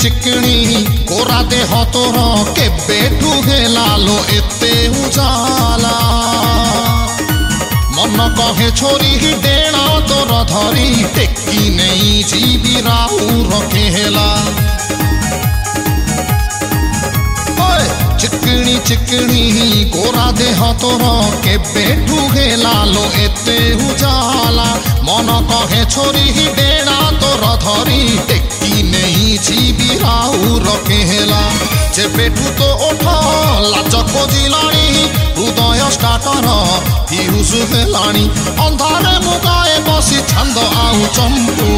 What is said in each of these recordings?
चिकणी कोरा देह तोर केबेठू हेला लो एते उजाला मन कहे छोरी डेणा तोर धरी टेकी नहीं जीवी राउर केला चिकणी चिकणी कोरा देह तोर केबेठू हेला लो एते उजाला मन कहे छोरी डेणा तोर धरी टेकी नहीं जीवी राउर केला जेबेठू तो ओठ लाज खोजिलाणी हृदय स्टार्टर फ्यूज हेलाणी अंधारे मुगाए बसी छंद आउ चंपू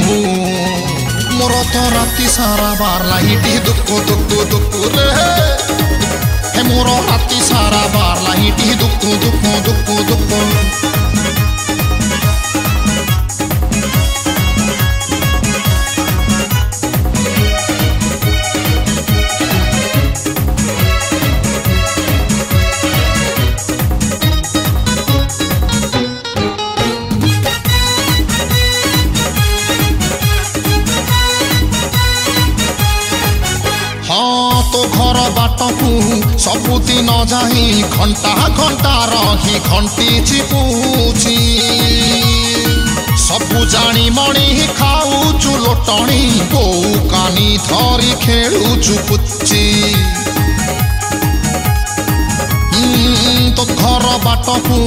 मोर तो राति सारा बार लाइटी दुक्कु दुक्कु दुक्कु रे हे मोर राति सारा बार लाइटी दुक्कु दुक्कु दुक्कु दुक्कु तो घर बाटकू सबुदिन जाही घंटा घंटा रही घंटी चिपुची सबु जानी मणी खाऊचु लोटणी गो कानी धरी खेलुचु पुच्ची तो घर बाटकू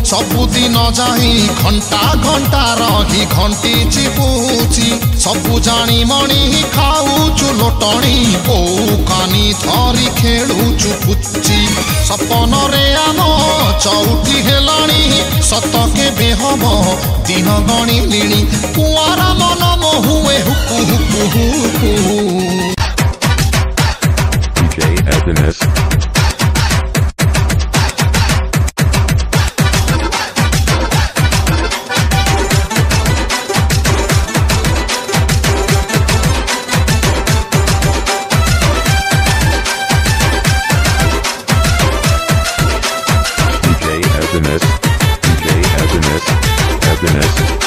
सबुदिन जाही घंटा घंटा रही घंटी चिपुची सबु जानी मणी खाऊचु लोटणी गो कानी धरी खेलुचु पुच्ची सपन रे आम चौठी हेलाणी सतके बेहब दिन गणिलिणी कुआरा मन मोहुए हुकु हुकु हुकु DJ Happiness. DJ Happiness.